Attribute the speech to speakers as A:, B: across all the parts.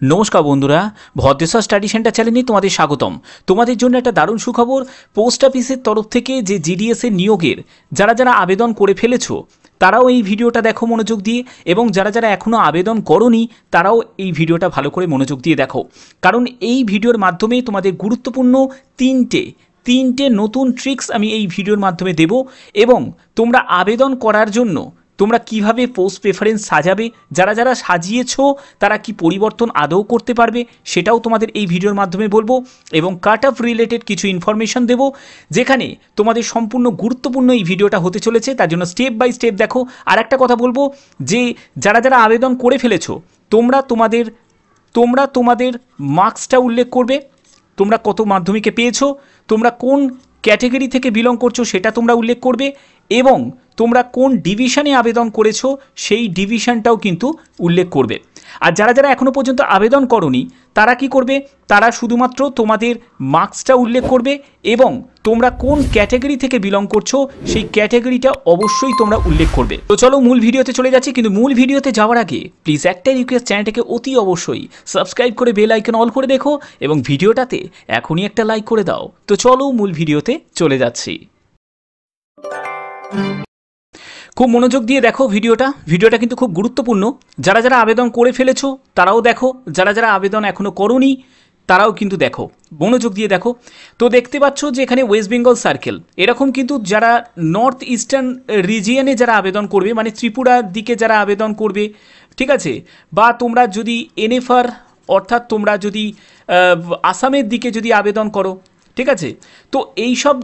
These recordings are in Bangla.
A: নমস্কার বন্ধুরা, ভদ্রেশ্বর স্টাডি সেন্টার চ্যানেলে তোমাদের স্বাগতম। তোমাদের জন্য একটা দারুণ সুখবর। পোস্ট অফিসের তরফ থেকে যে জিডিএস এর নিয়োগের যারা যারা আবেদন করে ফেলেছো তারাও এই ভিডিওটা দেখো মনোযোগ দিয়ে, এবং যারা যারা এখনও আবেদন করোনি তারাও এই ভিডিওটা ভালো করে মনোযোগ দিয়ে দেখো, কারণ এই ভিডিওর মাধ্যমে তোমাদের গুরুত্বপূর্ণ তিনটে নতুন ট্রিক্স আমি এই ভিডিওর মাধ্যমে দেব, এবং তোমরা আবেদন করার জন্য তোমরা কিভাবে পোস্ট প্রেফারেন্স সাজাবে, যারা যারা সাজিয়েছো তারা কি পরিবর্তন আদৌ করতে পারবে সেটাও তোমাদের এই ভিডিওর মাধ্যমে বলবো, এবং কাট অফ রিলেটেড কিছু ইনফরমেশন দেব, যেখানে তোমাদের সম্পূর্ণ গুরুত্বপূর্ণ এই ভিডিওটা হতে চলেছে। তার জন্য স্টেপ বাই স্টেপ দেখো। আর একটা কথা বলবো যে যারা যারা আবেদন করে ফেলেছো তোমরা তোমাদের মার্কসটা উল্লেখ করবে, তোমরা কত মাধ্যমিকে পেয়েছো, তোমরা কোন ক্যাটেগরি থেকে বিলং করছো সেটা তোমরা উল্লেখ করবে, এবং তোমরা কোন ডিভিশনে আবেদন করেছো সেই ডিভিশনটাও কিন্তু উল্লেখ করবে। আর যারা যারা এখনও পর্যন্ত আবেদন করনি তারা কি করবে, তারা শুধুমাত্র তোমাদের মার্কসটা উল্লেখ করবে, এবং তোমরা কোন ক্যাটেগরি থেকে বিলং করছো সেই ক্যাটেগরিটা অবশ্যই তোমরা উল্লেখ করবে। তো চলো মূল ভিডিওতে চলে যাচ্ছি, কিন্তু মূল ভিডিওতে যাওয়ার আগে প্লিজ একটাই রিকোয়েস্ট, চ্যানেলটাকে অতি অবশ্যই সাবস্ক্রাইব করে বেল আইকন অল করে দেখো, এবং ভিডিওটাতে এখনই একটা লাইক করে দাও। তো চলো মূল ভিডিওতে চলে যাচ্ছি। খুব মনোযোগ দিয়ে দেখো ভিডিওটা কিন্তু খুব গুরুত্বপূর্ণ। যারা যারা আবেদন করে ফেলেছো তারাও দেখো, যারা যারা আবেদন এখনও করোনি তারাও কিন্তু দেখো, মনোযোগ দিয়ে দেখো। তো দেখতে পাচ্ছ যে এখানে ওয়েস্ট বেঙ্গল সার্কেল, এরকম কিন্তু যারা নর্থ ইস্টার্ন রিজিয়নে যারা আবেদন করবে, মানে ত্রিপুরার দিকে যারা আবেদন করবে, ঠিক আছে, বা তোমরা যদি এনএফআর অর্থাৎ তোমরা যদি আসামের দিকে যদি আবেদন করো, ঠিক আছে, তো এই সব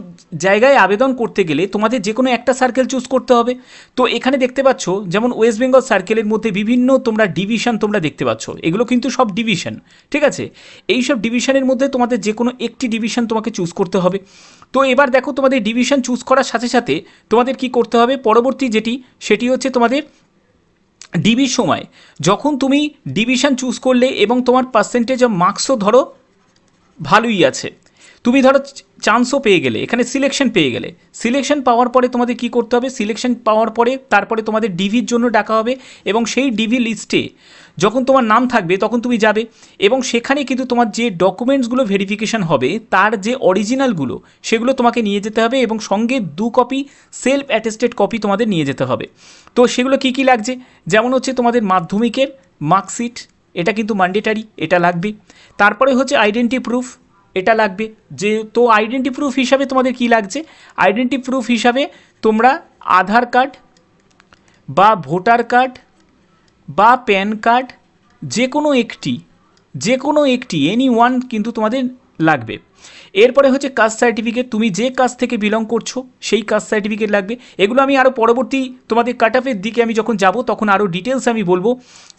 A: জায়গায় আবেদন করতে গেলে তোমাদের যে কোনো একটা সার্কেল চুজ করতে হবে। তো এখানে দেখতে পাচ্ছ যেমন ওয়েস্ট বেঙ্গল সার্কেলের মধ্যে বিভিন্ন তোমরা ডিভিশন তোমরা দেখতে পাচ্ছ, এগুলো কিন্তু সব ডিভিশন, ঠিক আছে। এই সব ডিভিশনের মধ্যে তোমাদের যে কোনো একটি ডিভিশন তোমাকে চুজ করতে হবে। তো এবার দেখো তোমাদের ডিভিশন চুজ করার সাথে সাথে তোমাদের কি করতে হবে, পরবর্তী সেটি হচ্ছে তোমাদের ডিবির সময় যখন তুমি ডিভিশন চুজ করলে এবং তোমার পার্সেন্টেজ অফ মার্কসও ধরো ভালোই আছে, তুমি ধরো চান্সও পেয়ে গেলে, এখানে সিলেকশন পেয়ে গেলে, সিলেকশন পাওয়ার পরে তোমাদের কি করতে হবে, সিলেকশন পাওয়ার পরে তারপরে তোমাদের ডিভির জন্য ডাকা হবে, এবং সেই ডিভি লিস্টে যখন তোমার নাম থাকবে তখন তুমি যাবে, এবং সেখানে কিন্তু তোমার যে ডকুমেন্টসগুলো ভেরিফিকেশান হবে তার যে অরিজিনালগুলো সেগুলো তোমাকে নিয়ে যেতে হবে, এবং সঙ্গে 2 কপি সেলফ অ্যাটেস্টেড কপি তোমাদের নিয়ে যেতে হবে। তো সেগুলো কি কি লাগছে, যেমন হচ্ছে তোমাদের মাধ্যমিকের মার্কশিট, এটা কিন্তু ম্যান্ডেটারি, এটা লাগবে। তারপরে হচ্ছে আইডেন্টি প্রুফ, এটা লাগবে। যে তো আইডেন্টি প্রুফ হিসাবে তোমাদের কি লাগছে, আইডেন্টি প্রুফ হিসাবে তোমরা আধার কার্ড বা ভোটার কার্ড বা প্যান কার্ড যে কোনো একটি এনি ওয়ান কিন্তু তোমাদের লাগবে। এরপরে হচ্ছে কাস্ট সার্টিফিকেট, তুমি যে কাস্ট থেকে বিলং করছো সেই কাস্ট সার্টিফিকেট লাগবে। এগুলো আমি আরও পরবর্তী তোমাদের কাট অফের দিকে আমি যখন যাব তখন আরও ডিটেলস আমি বলবো।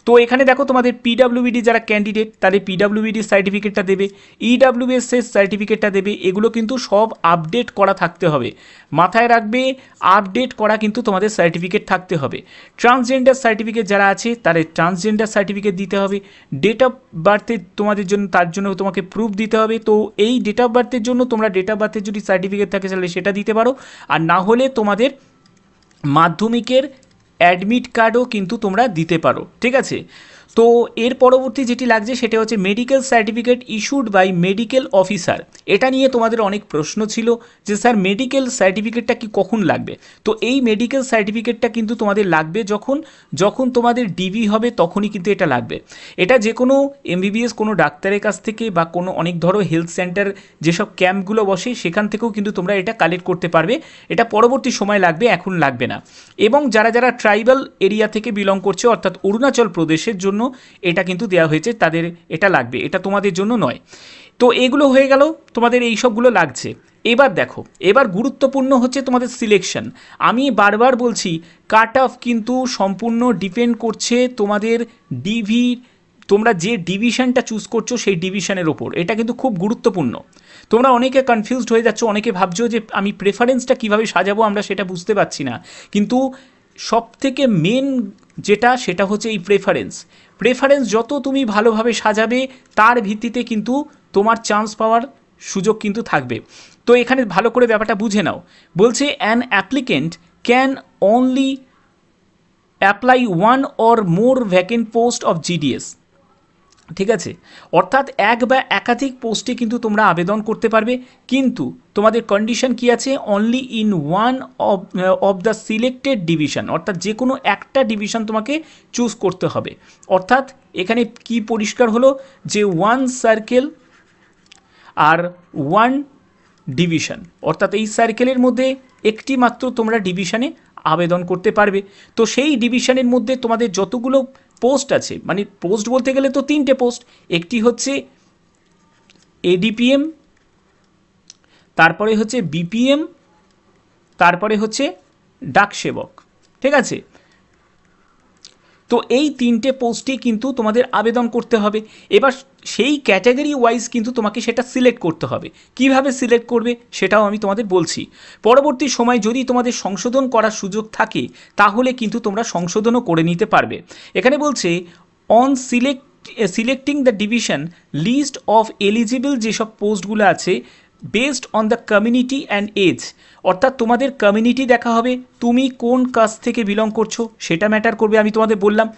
A: তো এখানে দেখো তোমাদের পিডাব্লিউবিডি যারা ক্যান্ডিডেট তাদের পিডাব্লিউবিডি সার্টিফিকেটটা দেবে, ইডাব্লিউএসএস সার্টিফিকেটটা দেবে, এগুলো কিন্তু সব আপডেট করা থাকতে হবে, মাথায় রাখবে আপডেট করা কিন্তু তোমাদের সার্টিফিকেট থাকতে হবে। ট্রান্সজেন্ডার সার্টিফিকেট যারা আছে তাদের ট্রান্সজেন্ডার সার্টিফিকেট দিতে হবে। ডেট অফ বার্থের তোমাদের জন্য তার জন্য তোমাকে প্রুফ দিতে হবে। তো এই ডেট অফ বার্থের জন্য তোমরা ডেট অফ বার্থের যদি সার্টিফিকেট থাকে তাহলে সেটা দিতে পারো, আর না হলে তোমাদের মাধ্যমিকের অ্যাডমিট কার্ডও কিন্তু তোমরা দিতে পারো, ঠিক আছে। তো এর পরবর্তী যেটি লাগছে সেটা হচ্ছে medical certificate issued by medical officer. এটা নিয়ে তোমাদের অনেক প্রশ্ন ছিল যে স্যার মেডিকেল সার্টিফিকেটটা কি কখন লাগবে। তো এই মেডিকেল সার্টিফিকেটটা কিন্তু তোমাদের লাগবে যখন তোমাদের ডিবি হবে তখনই কিন্তু এটা লাগবে। এটা যে কোনো এমবিবিএস কোনো ডাক্তারের কাছ থেকে বা কোনো অনেক ধরো হেলথ সেন্টার যেসব ক্যাম্পগুলো বসে সেখান থেকেও কিন্তু তোমরা এটা কালেক্ট করতে পারবে। এটা পরবর্তী সময় লাগবে, এখন লাগবে না। এবং যারা যারা ট্রাইবাল এরিয়া থেকে বিলং করছে অর্থাৎ অরুণাচল প্রদেশের জন্য এটা কিন্তু দেওয়া হয়েছে, তাদের এটা লাগবে, এটা তোমাদের জন্য নয়। তো এগুলো হয়ে গেল, তোমাদের এই সবগুলো লাগছে। এবার দেখো, এবার গুরুত্বপূর্ণ হচ্ছে তোমাদের সিলেকশন। আমি বারবার বলছি কাট অফ কিন্তু সম্পূর্ণ ডিপেন্ড করছে তোমাদের ডিভি, তোমরা যে ডিভিশনটা চুজ করছো সেই ডিভিশনের ওপর। এটা কিন্তু খুব গুরুত্বপূর্ণ। তোমরা অনেকে কনফিউজড হয়ে যাচ্ছ, অনেকে ভাবছো যে আমি প্রেফারেন্সটা কীভাবে সাজাবো আমরা সেটা বুঝতে পারছি না, কিন্তু সবথেকে মেন সেটা হচ্ছে এই প্রেফারেন্স যত তুমি ভালোভাবে সাজাবে তার ভিত্তিতে কিন্তু তোমার চান্স পাওয়ার সুযোগ কিন্তু থাকবে। তো এখানে ভালো করে ব্যাপারটা বুঝে নাও। বলছে an applicant can only apply one or more vacant post of GDS. ঠিক আছে, অর্থাৎ এক বা একাধিক পোস্টে কিন্তু তোমরা আবেদন করতে পারবে, কিন্তু তোমাদের কন্ডিশন কি আছে, only in one of the selected division, অর্থাৎ যে কোনো একটা ডিভিশন তোমাকে চুজ করতে হবে। অর্থাৎ এখানে কি পরিষ্কার হলো যে ওয়ান সার্কেল আর ওয়ান ডিভিশন, অর্থাৎ এই সার্কেলের মধ্যে একটি মাত্র তোমরা ডিভিশনে আবেদন করতে পারবে। তো সেই ডিভিশনের মধ্যে তোমাদের যতগুলো পোস্ট আছে, মানে পোস্ট বলতে গেলে তো তিনটে পোস্ট, একটি হচ্ছে এডিপিএম, তারপরে হচ্ছে বিপিএম, তারপরে হচ্ছে ডাক সেবক। ঠিক আছে, তো এই তিনটে পোস্টে কিন্তু তোমাদের আবেদন করতে হবে। এবার সেই ক্যাটাগরি ওয়াইজ কিন্তু তোমাকে সেটা সিলেক্ট করতে হবে। কিভাবে সিলেক্ট করবে সেটাও আমি তোমাদের বলছি। পরবর্তী সময় যদি তোমাদের সংশোধন করার সুযোগ থাকে তাহলে কিন্তু তোমরা সংশোধনও করে নিতে পারবে। এখানে বলছে on selecting the division list of eligible যেসব পোস্টগুলো আছে based on the community and age, অর্থাৎ তোমাদের কমিউনিটি দেখা হবে, তুমি কোন কাস্ট থেকে বিলং করছো সেটা ম্যাটার করবে। আমি তোমাদের বললাম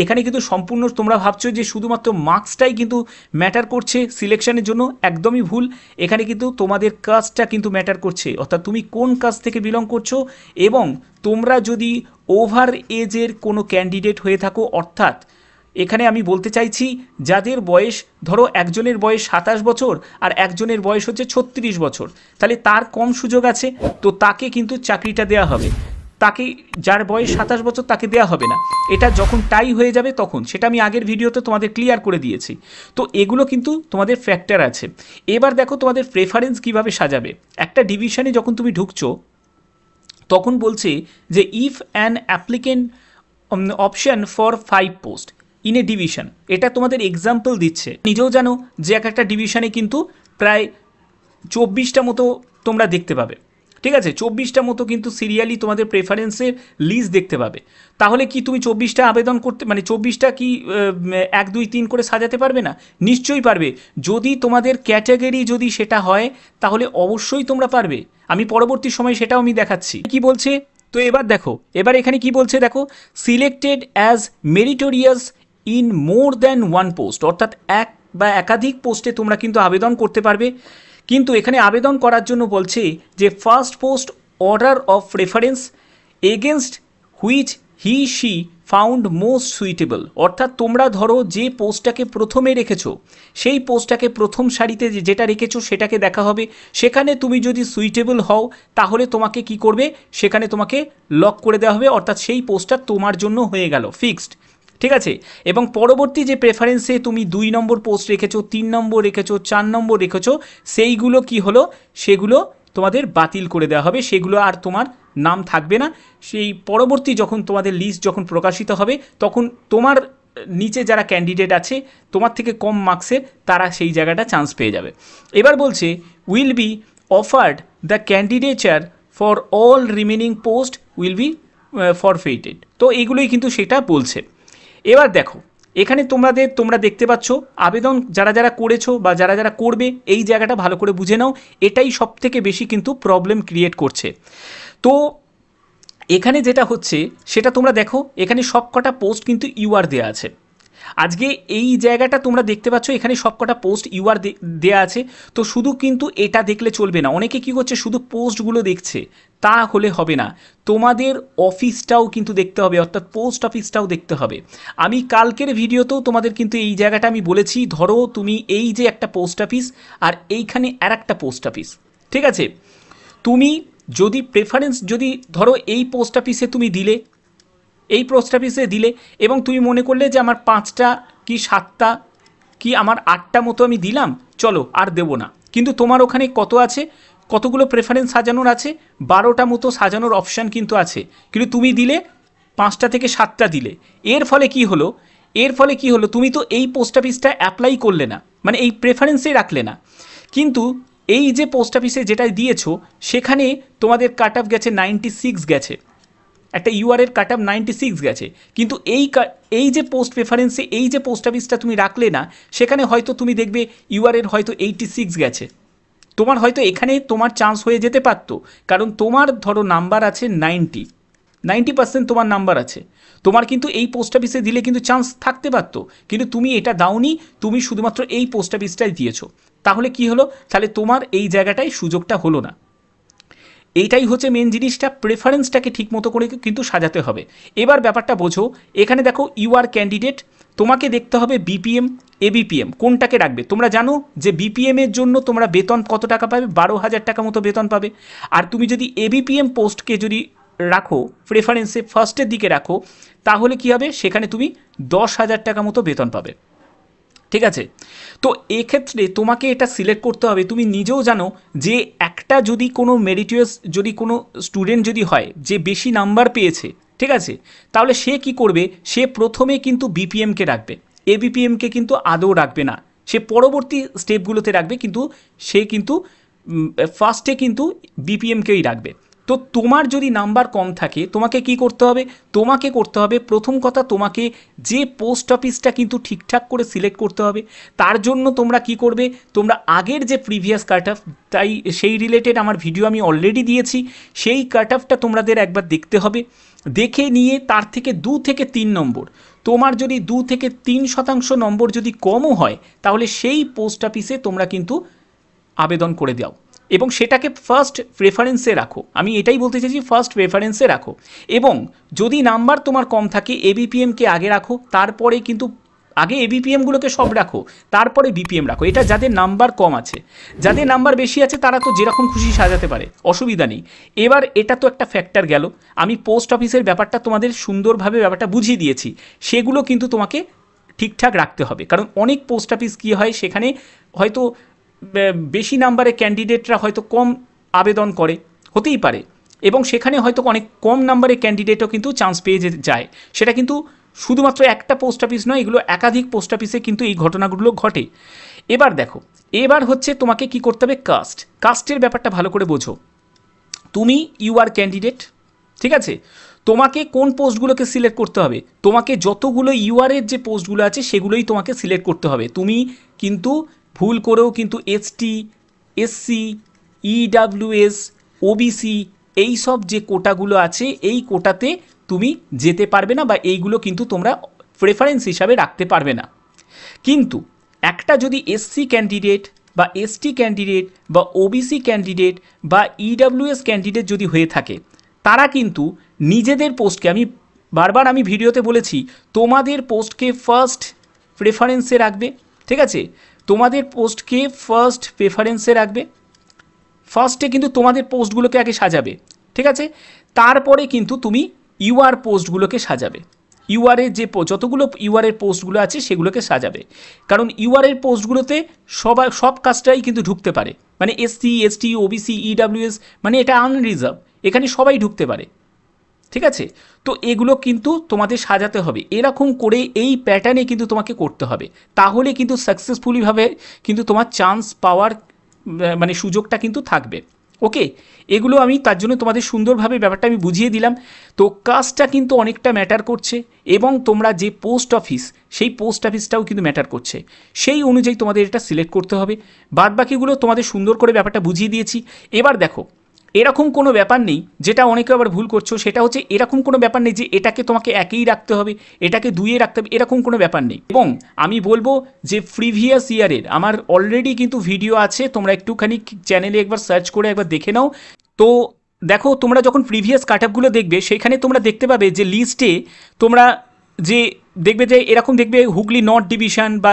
A: এখানে কিন্তু সম্পূর্ণ তোমরা ভাবছো যে শুধুমাত্র মার্কসটাই কিন্তু ম্যাটার করছে সিলেকশনের জন্য, একদমই ভুল। এখানে কিন্তু তোমাদের কাস্টটা কিন্তু ম্যাটার করছে, অর্থাৎ তুমি কোন কাস্ট থেকে বিলং করছো, এবং তোমরা যদি ওভার এজের কোনো ক্যান্ডিডেট হয়ে থাকো, অর্থাৎ এখানে আমি বলতে চাইছি যাদের বয়স, ধরো একজনের বয়স 27 বছর আর একজনের বয়স হচ্ছে 36 বছর, তাহলে তার কম সুযোগ আছে, তো তাকে কিন্তু চাকরিটা দেওয়া হবে। তাকে, যার বয়স 27 বছর তাকে দেওয়া হবে না। এটা যখন টাই হয়ে যাবে তখন, সেটা আমি আগের ভিডিওতে তোমাদের ক্লিয়ার করে দিয়েছি। তো এগুলো কিন্তু তোমাদের ফ্যাক্টর আছে। এবার দেখো তোমাদের প্রেফারেন্স কিভাবে সাজাবে। একটা ডিভিশনে যখন তুমি ঢুকছো তখন বলছে যে if an applicant option for 5 post in a division, এটা তোমাদের এক্সাম্পল দিচ্ছে। নিজেও জানো যে এক একটা ডিভিশনে কিন্তু প্রায় 24টা মতো তোমরা দেখতে পাবে। ঠিক আছে, 24টা মতো কিন্তু সিরিয়ালি তোমাদের প্রেফারেন্সের লিস্ট দেখতে পাবে। তাহলে কি তুমি 24টা আবেদন করতে, মানে 24টা কি 1 2 3 করে সাজাতে পারবে না? নিশ্চয়ই পারবে। যদি তোমাদের ক্যাটাগরি যদি সেটা হয় তাহলে অবশ্যই তোমরা পারবে। আমি পরবর্তী সময় সেটাও আমি দেখাচ্ছি কি বলছে। তো এবার দেখো, এবার এখানে কি বলছে দেখো, selected as meritorious in more than one post, অর্থাৎ এক বা একাধিক পোস্টে তোমরা কিন্তু আবেদন করতে পারবে। কিন্তু এখানে আবেদন করার জন্য বলছে যে first post order of preference against which he she found most suitable, অর্থাৎ তোমরা ধরো যে পোস্টটাকে প্রথমে রেখেছো সেই পোস্টটাকে প্রথম সারিতে যেটা রেখেছো সেটাকে দেখা হবে। সেখানে তুমি যদি সুইটেবল হও তাহলে তোমাকে কি করবে, সেখানে তোমাকে লক করে দেওয়া হবে, অর্থাৎ সেই পোস্টটা তোমার জন্য হয়ে গেল ফিক্সড। ঠিক আছে, এবং পরবর্তী যে প্রেফারেন্সে তুমি 2 নম্বর পোস্ট রেখেছো, 3 নম্বর রেখেছো, 4 নম্বর রেখেছো, সেইগুলো কি হলো, সেগুলো তোমাদের বাতিল করে দেওয়া হবে, সেগুলো আর তোমার নাম থাকবে না। সেই পরবর্তী যখন তোমাদের লিস্ট যখন প্রকাশিত হবে তখন তোমার নিচে যারা ক্যান্ডিডেট আছে তোমার থেকে কম মার্কসে তারা সেই জায়গাটা চান্স পেয়ে যাবে। এবার বলছে will be offered the candidature for all remaining post will be forfeited. তো এইগুলোই কিন্তু সেটা বলছে। এবার দেখো এখানে তোমরা দেখতে পাচ্ছ আবেদন যারা যারা করেছো বা যারা যারা করবে, এই জায়গাটা ভালো করে বুঝে নাও, এটাই সব থেকে বেশি কিন্তু প্রবলেম ক্রিয়েট করছে। তো এখানে যেটা হচ্ছে সেটা তোমরা দেখো, এখানে সব কটা পোস্ট কিন্তু ইউআর দেওয়া আছে। আজকে এই জায়গাটা তোমরা দেখতে পাচ্ছ, এখানে সব কটা পোস্ট ইউআর দেওয়া আছে। তো শুধু কিন্তু এটা দেখলে চলবে না, অনেকে কি করছে শুধু পোস্টগুলো দেখছে, তা হলে হবে না, তোমাদের অফিসটাও কিন্তু দেখতে হবে, অর্থাৎ পোস্ট অফিসটাও দেখতে হবে। আমি কালকের ভিডিওতেও তোমাদের কিন্তু এই জায়গাটা আমি বলেছি, ধরো তুমি এই যে একটা পোস্ট অফিস আর এইখানে আর একটা পোস্ট অফিস, ঠিক আছে, তুমি যদি প্রেফারেন্স যদি ধরো এই পোস্ট অফিসে তুমি দিলে, এই পোস্ট অফিসে দিলে এবং তুমি মনে করলে যে আমার 5টা কি 7টা কি আমার 8টা মতো আমি দিলাম, চলো আর দেবো না, কিন্তু তোমার ওখানে কত আছে, কতগুলো প্রেফারেন্স সাজানোর আছে, 12টা মতো সাজানোর অপশান কিন্তু আছে, কিন্তু তুমি দিলে 5টা থেকে 7টা দিলে। এর ফলে কি হলো, তুমি তো এই পোস্ট অফিসটা অ্যাপ্লাই করলে না, মানে এই প্রেফারেন্সেই রাখলে না, কিন্তু এই যে পোস্ট অফিসে যেটা দিয়েছো সেখানে তোমাদের কাট অফ গেছে 96 গেছে, একটা ইউআরের কাট অফ 96 গেছে, কিন্তু এই যে পোস্ট প্রেফারেন্সে এই যে পোস্ট অফিসটা তুমি রাখলে না, সেখানে হয়তো তুমি দেখবে ইউআরের হয়তো 86 গেছে, তোমার হয়তো এখানে তোমার চান্স হয়ে যেতে পারতো, কারণ তোমার ধরো নাম্বার আছে 90, 90% তোমার নাম্বার আছে, তোমার কিন্তু এই পোস্ট অফিসে দিলে কিন্তু চান্স থাকতে পারত, কিন্তু তুমি এটা দাওনি, তুমি শুধুমাত্র এই পোস্ট অফিসটাই দিয়েছো। তাহলে কি হলো, তাহলে তোমার এই জায়গাটায় সুযোগটা হলো না। এইটাই হচ্ছে মেন জিনিসটা, প্রেফারেন্সটাকে ঠিক মতো করে কিন্তু সাজাতে হবে। এবার ব্যাপারটা বোঝো, এখানে দেখো ইউ আর ক্যান্ডিডেট, তোমাকে দেখতে হবে বিপিএম এবিপিএম কোনটাকে রাখবে। তোমরা জানো যে বিপিএমের জন্য তোমরা বেতন কত টাকা পাবে, 12,000 টাকা মতো বেতন পাবে। আর তুমি যদি এবিপিএম পোস্টকে যদি রাখো প্রেফারেন্সে ফার্স্টের দিকে রাখো, তাহলে কি হবে, সেখানে তুমি 10,000 টাকা মতো বেতন পাবে। ঠিক আছে, তো এক্ষেত্রে তোমাকে এটা সিলেক্ট করতে হবে। তুমি নিজেও জানো যে একটা যদি কোনো মেরিটিয়াস যদি কোনো স্টুডেন্ট যদি হয় যে বেশি নাম্বার পেয়েছে, ঠিক আছে, তাহলে সে কি করবে, সে প্রথমে কিন্তু বিপিএমকে রাখবে, এবিপিএমকে কিন্তু আদৌ রাখবে না, সে পরবর্তী স্টেপগুলোতে রাখবে, কিন্তু সে কিন্তু ফার্স্টে কিন্তু বিপিএমকেই রাখবে। তো তোমার যদি নাম্বার কম থাকে তোমাকে কি করতে হবে, তোমাকে করতে হবে প্রথম কথা, তোমাকে যে পোস্ট অফিসটা কিন্তু ঠিকঠাক করে সিলেক্ট করতে হবে। তার জন্য তোমরা কি করবে, তোমরা আগের যে প্রিভিয়াস কাট অফ, তাই সেই রিলেটেড আমার ভিডিও আমি অলরেডি দিয়েছি, সেই কাট অফটা তোমাদের একবার দেখতে হবে। দেখে নিয়ে তার থেকে 2 থেকে 3 নম্বর, তোমার যদি 2 থেকে 3% নম্বর যদি কমও হয়, তাহলে সেই পোস্ট অফিসে তোমরা কিন্তু আবেদন করে দাও এবং সেটাকে ফার্স্ট প্রেফারেন্সে রাখো। আমি এটাই বলতে চাইছি, ফার্স্ট প্রেফারেন্সে রাখো। এবং যদি নাম্বার তোমার কম থাকে এবিপিএমকে আগে রাখো, তারপরে কিন্তু আগে এবিপিএমগুলোকে সব রাখো, তারপরে বিপিএম রাখো। এটা যাদের নাম্বার কম আছে, যাদের নাম্বার বেশি আছে তারা তো যেরকম খুশি সাজাতে পারে, অসুবিধা নেই। এবার এটা তো একটা ফ্যাক্টর গেল, আমি পোস্ট অফিসের ব্যাপারটা তোমাদের সুন্দরভাবে ব্যাপারটা বুঝিয়ে দিয়েছি, সেগুলো কিন্তু তোমাকে ঠিকঠাক রাখতে হবে। কারণ অনেক পোস্ট অফিস কী হয়, সেখানে হয়তো বেশি নাম্বারে ক্যান্ডিডেটরা হয়তো কম আবেদন করে, হতেই পারে, এবং সেখানে হয়তো অনেক কম নাম্বারে ক্যান্ডিডেটও কিন্তু চান্স পেয়ে যায়। সেটা কিন্তু শুধুমাত্র একটা পোস্ট অফিস নয়, এগুলো একাধিক পোস্ট অফিসে কিন্তু এই ঘটনাগুলো ঘটে। এবার দেখো, এবার হচ্ছে তোমাকে কি করতে হবে, কাস্টের ব্যাপারটা ভালো করে বোঝো। তুমি ইউ আর ক্যান্ডিডেট, ঠিক আছে, তোমাকে কোন পোস্টগুলোকে সিলেক্ট করতে হবে, তোমাকে যতগুলো ইউআরের যে পোস্টগুলো আছে সেগুলোই তোমাকে সিলেক্ট করতে হবে। তুমি কিন্তু ভুল করেও কিন্তু এসটি, এসসি, ইডাব্লিউএস, ওবিসি এই সব যে কোটাগুলো আছে এই কোটাতে তুমি যেতে পারবে না, বা এইগুলো কিন্তু তোমরা প্রেফারেন্স হিসাবে রাখতে পারবে না। কিন্তু একটা যদি এসসি ক্যান্ডিডেট বা এসটি ক্যান্ডিডেট বা ওবিসি ক্যান্ডিডেট বা ইডাব্লিউএস ক্যান্ডিডেট যদি হয়ে থাকে, তারা কিন্তু নিজেদের পোস্টকে, আমি বারবার আমি ভিডিওতে বলেছি, তোমাদের পোস্টকে ফার্স্ট প্রেফারেন্সে রাখবে। ঠিক আছে, তোমাদের পোস্টকে ফার্স্ট প্রেফারেন্সে রাখবে, ফার্স্টে কিন্তু তোমাদের পোস্টগুলোকে আগে সাজাবে। ঠিক আছে, তারপরে কিন্তু তুমি ইউআর পোস্টগুলোকে সাজাবে, ইউআরের যে যতগুলো ইউআরের পোস্টগুলো আছে সেগুলোকে সাজাবে। কারণ ইউআরের পোস্টগুলোতে সব কাজটাই কিন্তু ঢুকতে পারে, মানে এসসি, এসটি, ওবিসি, ইডাব্লিউএস, মানে এটা আনরিজার্ভ, এখানে সবাই ঢুকতে পারে। ঠিক আছে, তো এগুলো কিন্তু তোমাদের সাজাতে হবে, এরকম করে এই প্যাটার্নে কিন্তু তোমাকে করতে হবে, তাহলে কিন্তু সাকসেসফুলিভাবে কিন্তু তোমার চান্স পাওয়ার মানে সুযোগটা কিন্তু থাকবে। ওকে, এগুলো আমি তার জন্য তোমাদের সুন্দরভাবে ব্যাপারটা আমি বুঝিয়ে দিলাম। তো কাজটা কিন্তু অনেকটা ম্যাটার করছে, এবং তোমরা যে পোস্ট অফিস, সেই পোস্ট অফিসটাও কিন্তু ম্যাটার করছে, সেই অনুযায়ী তোমাদের এটা সিলেক্ট করতে হবে। বাদবাকিগুলো তোমাদের সুন্দর করে ব্যাপারটা বুঝিয়ে দিয়েছি। এবার দেখো, এরকম কোনো ব্যাপার নেই, যেটা অনেকে আবার ভুল করছো, সেটা হচ্ছে এরকম কোনো ব্যাপার নেই যে এটাকে তোমাকে একেই রাখতে হবে, এটাকে 2-এ রাখতে হবে, এরকম কোনো ব্যাপার নেই। এবং আমি বলবো যে প্রিভিয়াস ইয়ারের আমার অলরেডি কিন্তু ভিডিও আছে, তোমরা একটুখানি চ্যানেলে একবার সার্চ করে একবার দেখে নাও। তো দেখো, তোমরা যখন প্রিভিয়াস কাট আপগুলো দেখবে, সেখানে তোমরা দেখতে পাবে যে লিস্টে তোমরা যে দেখবে যে এরকম দেখবে হুগলি নর্থ ডিভিশন বা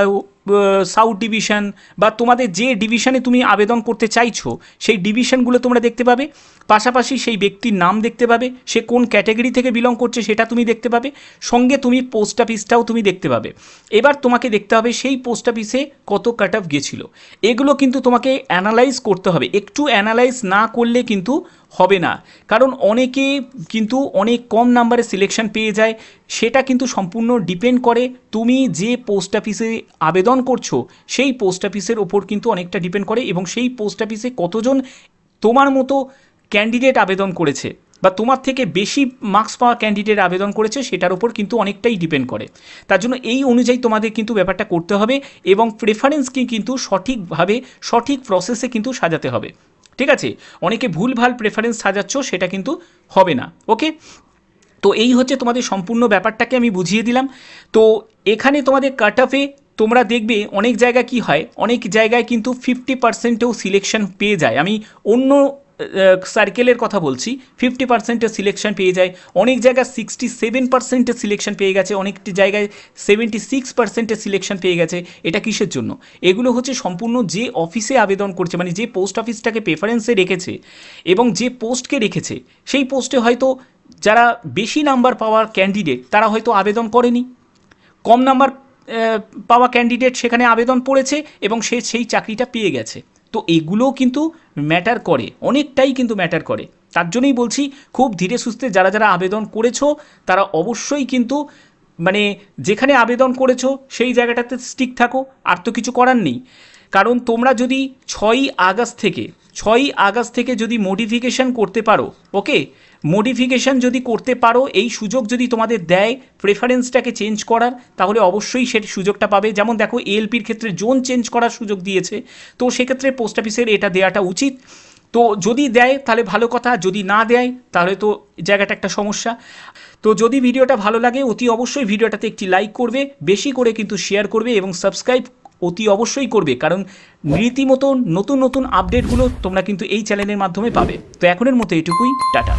A: সাউথ ডিভিশন, বা তোমাদের যে ডিভিশনে তুমি আবেদন করতে চাইছো সেই ডিভিশনগুলো তোমরা দেখতে পাবে। পাশাপাশি সেই ব্যক্তির নাম দেখতে পাবে, সে কোন ক্যাটাগরি থেকে বিলং করছে সেটা তুমি দেখতে পাবে, সঙ্গে তুমি পোস্ট অফিসটাও তুমি দেখতে পাবে। এবার তোমাকে দেখতে হবে সেই পোস্ট অফিসে কত কাট অফ গেছিলো, এগুলো কিন্তু তোমাকে অ্যানালাইজ করতে হবে। একটু অ্যানালাইজ না করলে কিন্তু হবে না, কারণ অনেকে কিন্তু অনেক কম নাম্বারে সিলেকশন পেয়ে যায়। সেটা কিন্তু সম্পূর্ণ ডিপেন্ড করে তুমি যে পোস্ট অফিসে আবেদন করছো সেই পোস্ট অফিসের ওপর কিন্তু অনেকটা ডিপেন্ড করে, এবং সেই পোস্ট অফিসে কতজন তোমার মতো ক্যান্ডিডেট আবেদন করেছে বা তোমার থেকে বেশি মার্কস পাওয়া ক্যান্ডিডেট আবেদন করেছে সেটার উপর কিন্তু অনেকটাই ডিপেন্ড করে। তার জন্য এই অনুযায়ী তোমাদের কিন্তু ব্যাপারটা করতে হবে, এবং প্রেফারেন্সকে কিন্তু সঠিকভাবে সঠিক প্রসেসে কিন্তু সাজাতে হবে। ঠিক আছে, অনেকে ভুলভাল প্রেফারেন্স সাজাচ্ছ, সেটা কিন্তু হবে না। ওকে, তো এই হচ্ছে তোমাদের সম্পূর্ণ ব্যাপারটাকে আমি বুঝিয়ে দিলাম। তো এখানে তোমাদের কাট অফে তোমরা দেখবে অনেক জায়গায় কি হয়, অনেক জায়গায় কিন্তু 50%ও সিলেকশন পেয়ে যায়। আমি অন্য সার্কেলের কথা বলছি, 50%এর সিলেকশন পেয়ে যায়, অনেক জায়গায় 67%এর সিলেকশন পেয়ে গেছে, অনেকটি জায়গায় 76%এর সিলেকশন পেয়ে গেছে। এটা কিসের জন্য? এগুলো হচ্ছে সম্পূর্ণ যে অফিসে আবেদন করছে, মানে যে পোস্ট অফিসটাকে প্রেফারেন্সে রেখেছে এবং যে পোস্টকে রেখেছে, সেই পোস্টে হয়তো যারা বেশি নাম্বার পাওয়ার ক্যান্ডিডেট তারা হয়তো আবেদন করেনি, কম নাম্বার পাওয়া ক্যান্ডিডেট সেখানে আবেদন পড়েছে এবং সে সেই চাকরিটা পেয়ে গেছে। তো এগুলোও কিন্তু ম্যাটার করে, অনেকটাই কিন্তু ম্যাটার করে। তার জন্যই বলছি খুব ধীরে সুস্থে যারা যারা আবেদন করেছো তারা অবশ্যই কিন্তু মানে যেখানে আবেদন করেছো সেই জায়গাটাতে স্টিক থাকো, আর তো কিছু করার নেই। কারণ তোমরা যদি 6ই আগস্ট থেকে যদি মডিফিকেশান করতে পারো, ওকে, মডিফিকেশান যদি করতে পারো, এই সুযোগ যদি তোমাদের দেয় প্রেফারেন্সটাকে চেঞ্জ করার, তাহলে অবশ্যই সেই সুযোগটা পাবে। যেমন দেখো এএলপির ক্ষেত্রে জোন চেঞ্জ করার সুযোগ দিয়েছে, তো সেক্ষেত্রে পোস্ট অফিসের এটা দেওয়াটা উচিত। তো যদি দেয় তাহলে ভালো কথা, যদি না দেয় তাহলে তো জায়গাটা একটা সমস্যা। তো যদি ভিডিওটা ভালো লাগে অতি অবশ্যই ভিডিওটাতে একটি লাইক করবে, বেশি করে কিন্তু শেয়ার করবে এবং সাবস্ক্রাইব অতি অবশ্যই করবে, কারণ রীতিমতো নতুন নতুন আপডেটগুলো তোমরা কিন্তু এই চ্যানেলের মাধ্যমে পাবে। তো এখনের মতো এটুকুই, টাটা।